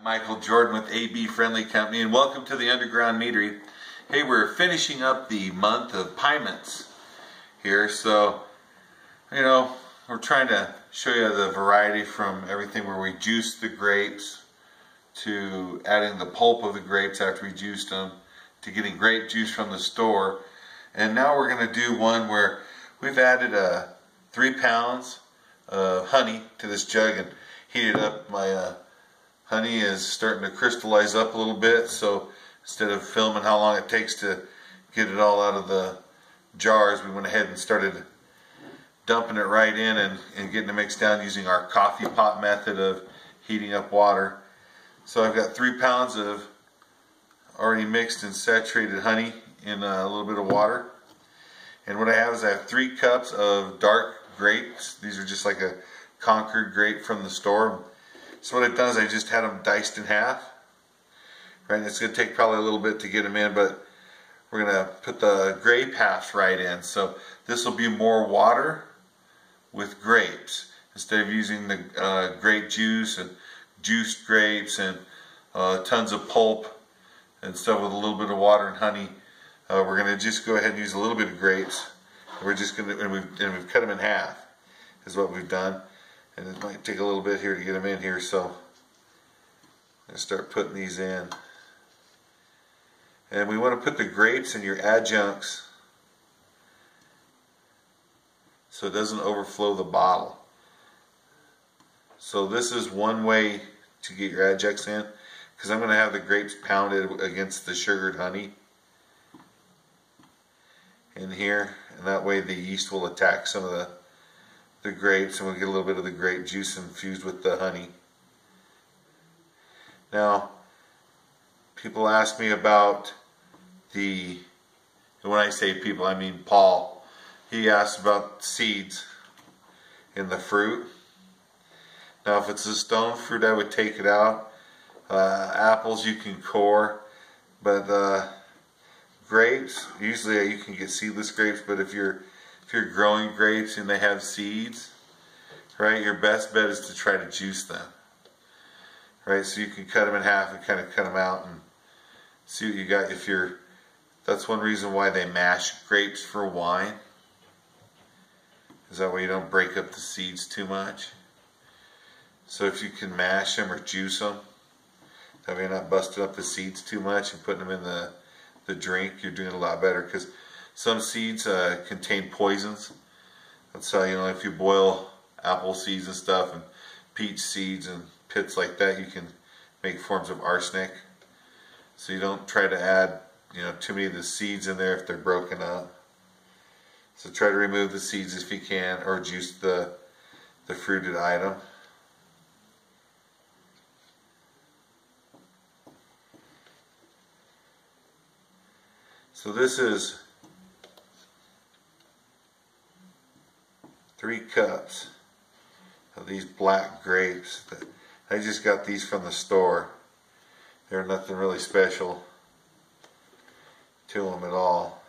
Michael Jordan with AB Friendly Company, and welcome to the Underground Meadery. Hey, we're finishing up the month of pie mints here, so we're trying to show you the variety from everything where we juice the grapes to adding the pulp of the grapes after we juiced them to getting grape juice from the store. And now we're going to do one where we've added 3 pounds of honey to this jug and heated up. My honey is starting to crystallize up a little bit, so instead of filming how long it takes to get it all out of the jars, we went ahead and started dumping it right in and getting it mixed down using our coffee pot method of heating up water. So I've got 3 pounds of already mixed and saturated honey in a little bit of water. And what I have is I have 3 cups of dark grapes. These are just like a Concord grape from the store. So what I've done is I just had them diced in half. Right, and it's going to take probably a little bit to get them in, but we're going to put the grape halves right in. So this will be more water with grapes instead of using the grape juice and juiced grapes and tons of pulp and stuff with a little bit of water and honey. We're going to just go ahead and use a little bit of grapes. We're just going to, and we've cut them in half, is what we've done. And it might take a little bit here to get them in here, so I'm going to start putting these in. And we want to put the grapes in your adjuncts so it doesn't overflow the bottle. So this is one way to get your adjuncts in, because I'm going to have the grapes pounded against the sugared honey in here, and that way the yeast will attack some of the grapes and we'll get a little bit of the grape juice infused with the honey. Now, people ask me about and when I say people, I mean Paul. He asked about seeds in the fruit. Now, if it's a stone fruit, I would take it out. Apples you can core, but grapes, usually you can get seedless grapes, but if you're growing grapes and they have seeds, right, your best bet is to try to juice them. Right, so you can cut them in half and kind of cut them out and see what you got. That's one reason why they mash grapes for wine, is that way you don't break up the seeds too much. So if you can mash them or juice them, that way you're not busting up the seeds too much and putting them in the drink, you're doing a lot better, because some seeds contain poisons. That's how, if you boil apple seeds and stuff and peach seeds and pits like that, you can make forms of arsenic. So you don't try to add too many of the seeds in there if they're broken up. So try to remove the seeds if you can, or juice the fruited item. So this is 3 cups of these black grapes. I just got these from the store. They're nothing really special to them at all,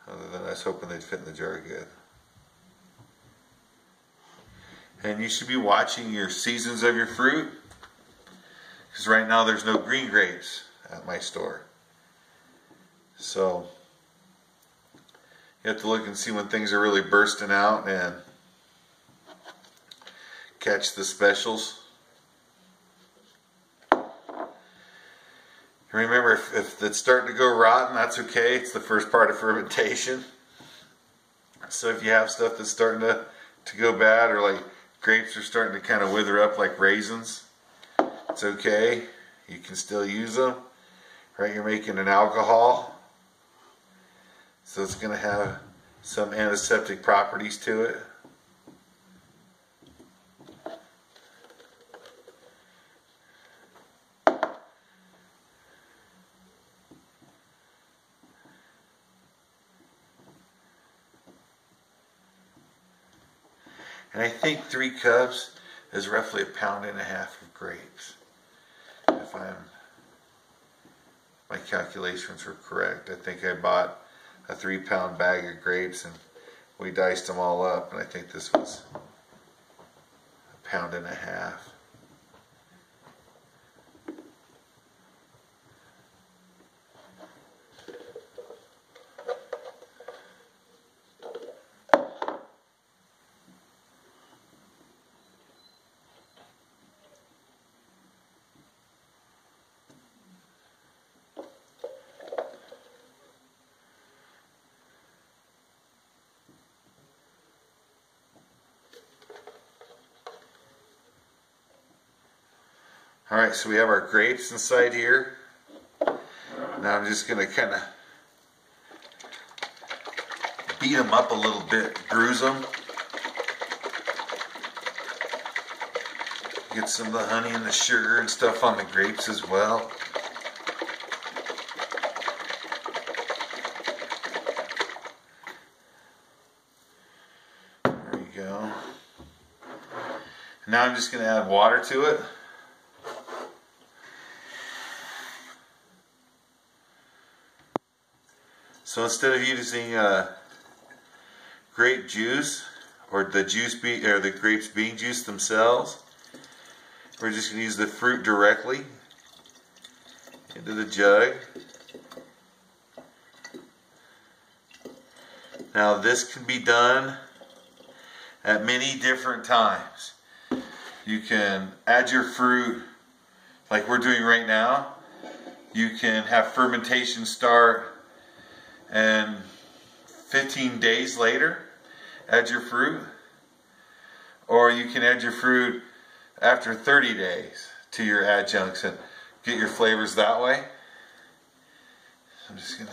other than I was hoping they'd fit in the jar good. And you should be watching your seasons of your fruit, because right now there's no green grapes at my store. So you have to look and see when things are really bursting out and catch the specials. Remember, if it's starting to go rotten, that's okay. It's the first part of fermentation. So if you have stuff that's starting to go bad, or like grapes are starting to kind of wither up like raisins, it's okay. You can still use them. Right? You're making an alcohol, so it's going to have some antiseptic properties to it. And I think 3 cups is roughly 1.5 pounds of grapes, if my calculations were correct. I think I bought a 3-pound bag of grapes and we diced them all up, and I think this was 1.5 pounds. Alright, so we have our grapes inside here. Now I'm just going to kind of beat them up a little bit, bruise them. Get some of the honey and the sugar and stuff on the grapes as well. There we go. Now I'm just going to add water to it. So instead of using grape juice or the grapes being juice themselves, we're just going to use the fruit directly into the jug. Now this can be done at many different times. You can add your fruit like we're doing right now. You can have fermentation start and 15 days later add your fruit, or you can add your fruit after 30 days to your adjuncts and get your flavors that way. I'm just gonna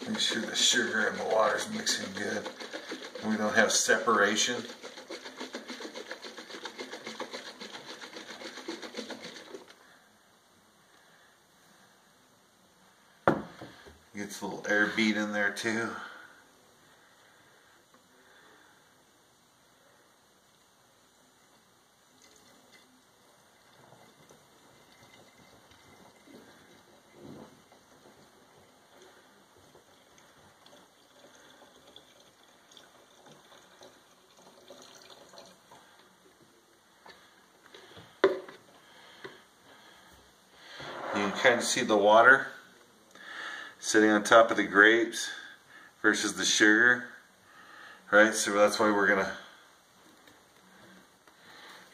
make sure the sugar and the water's mixing good and we don't have separation. Gets a little air bead in there too. You can kind of see the water sitting on top of the grapes versus the sugar, right? So that's why we're gonna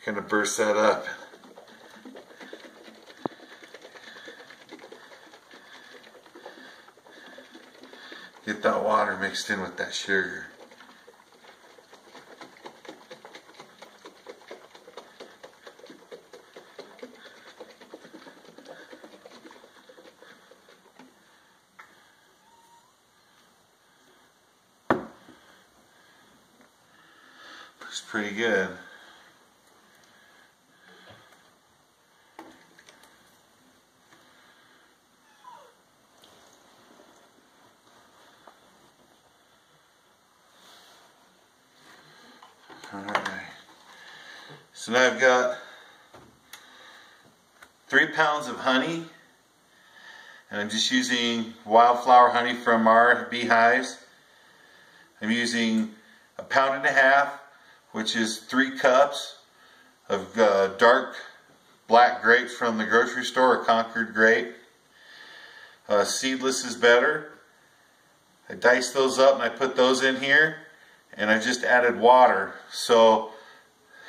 kind of burst that up. Get that water mixed in with that sugar. Looks pretty good. Alright. So now I've got 3 pounds of honey, and I'm just using wildflower honey from our beehives. I'm using 1.5 pounds, which is 3 cups of dark black grapes from the grocery store, a Concord grape. Seedless is better. I diced those up and I put those in here, and I just added water. So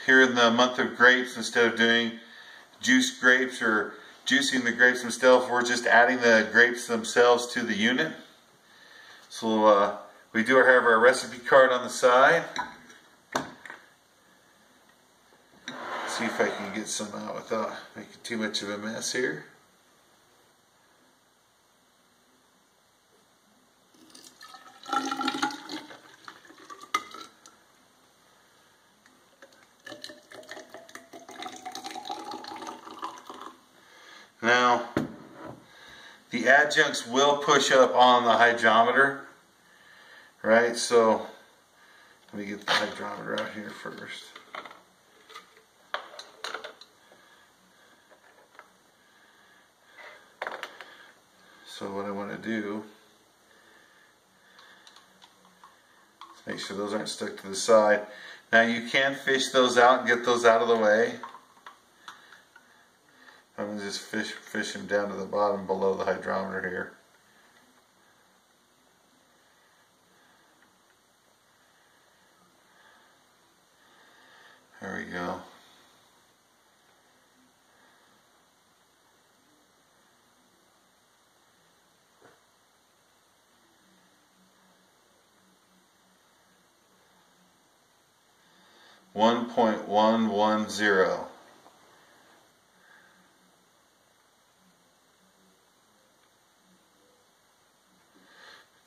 here in the month of grapes, instead of doing juiced grapes or juicing the grapes themselves, we're just adding the grapes themselves to the unit. So we do have our recipe card on the side. See if I can get some out without making too much of a mess here. Now, the adjuncts will push up on the hydrometer, right? So, let me get the hydrometer out here first. So what I want to do is make sure those aren't stuck to the side. Now you can fish those out and get those out of the way. I'm going to just fish them down to the bottom below the hydrometer here. There we go. 1.110.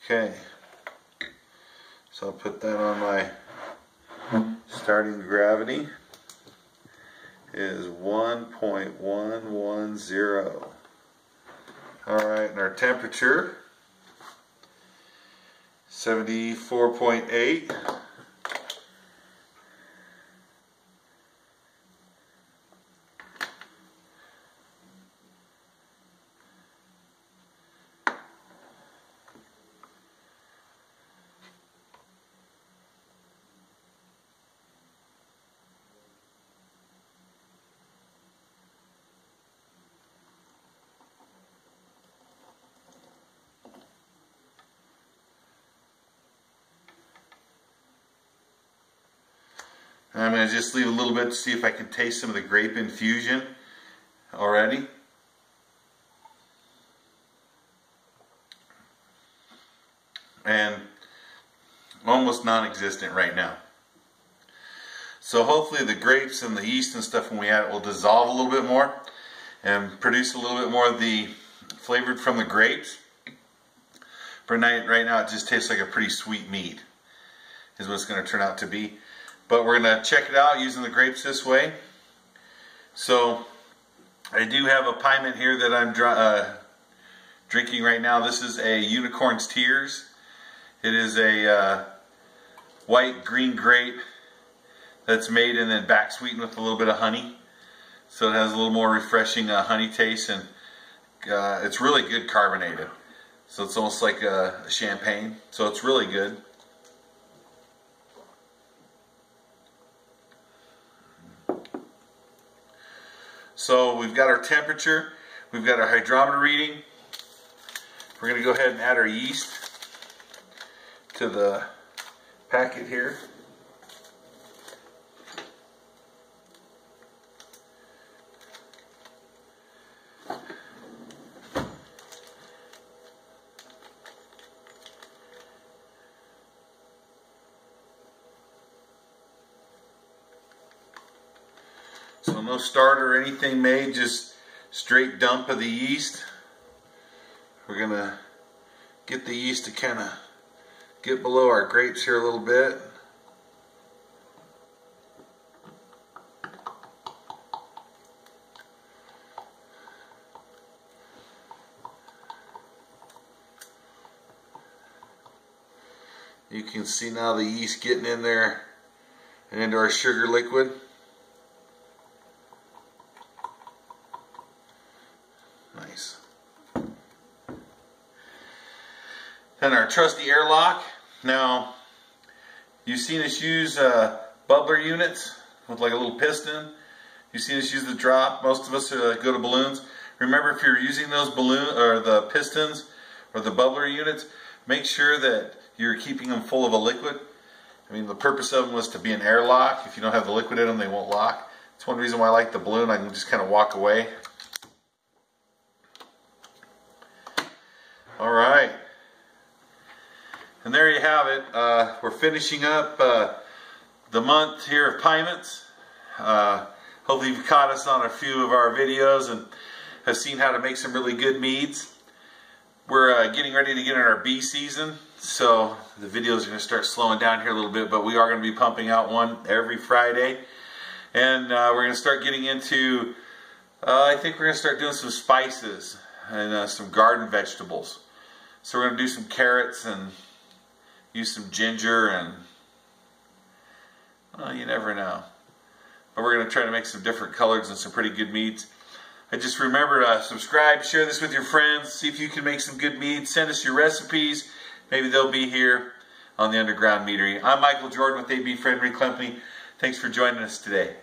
Okay, so I'll put that on my starting gravity is 1.110. Alright, and our temperature 74.8. I'm going to just leave a little bit to see if I can taste some of the grape infusion already. And almost non-existent right now. So hopefully the grapes and the yeast and stuff when we add it will dissolve a little bit more and produce a little bit more of the flavored from the grapes. For right now it just tastes like a pretty sweet mead is what it's going to turn out to be. But we're going to check it out using the grapes this way. So I do have a piment here that I'm drinking right now. This is a Unicorn's Tears. It is a white green grape that's made and then back sweetened with a little bit of honey. So it has a little more refreshing honey taste, and it's really good carbonated. So it's almost like a champagne. So it's really good. So we've got our temperature, we've got our hydrometer reading. We're going to go ahead and add our yeast to the packet here. So no starter or anything made, just straight dump of the yeast. We're going to get the yeast to kind of get below our grapes here a little bit. You can see now the yeast getting in there and into our sugar liquid. Nice. Then our trusty airlock. Now, you've seen us use bubbler units with like a little piston. You've seen us use the drop. Most of us go to balloons. Remember, if you're using those the pistons or the bubbler units, make sure that you're keeping them full of a liquid. I mean, the purpose of them was to be an airlock. If you don't have the liquid in them, they won't lock. It's one reason why I like the balloon. I can just kind of walk away. Alright, and there you have it. We're finishing up the month here of piments. Hopefully you've caught us on a few of our videos and have seen how to make some really good meads. We're getting ready to get in our bee season, so the videos are going to start slowing down here a little bit, but we are going to be pumping out one every Friday. And we're going to start getting into, I think we're going to start doing some spices and some garden vegetables. So we're going to do some carrots and use some ginger and, well, you never know. But we're going to try to make some different colors and some pretty good meads. I just remember to subscribe, share this with your friends, see if you can make some good meads, send us your recipes. Maybe they'll be here on the Underground Meadery. I'm Michael Jordan with AB Friendly Company. Thanks for joining us today.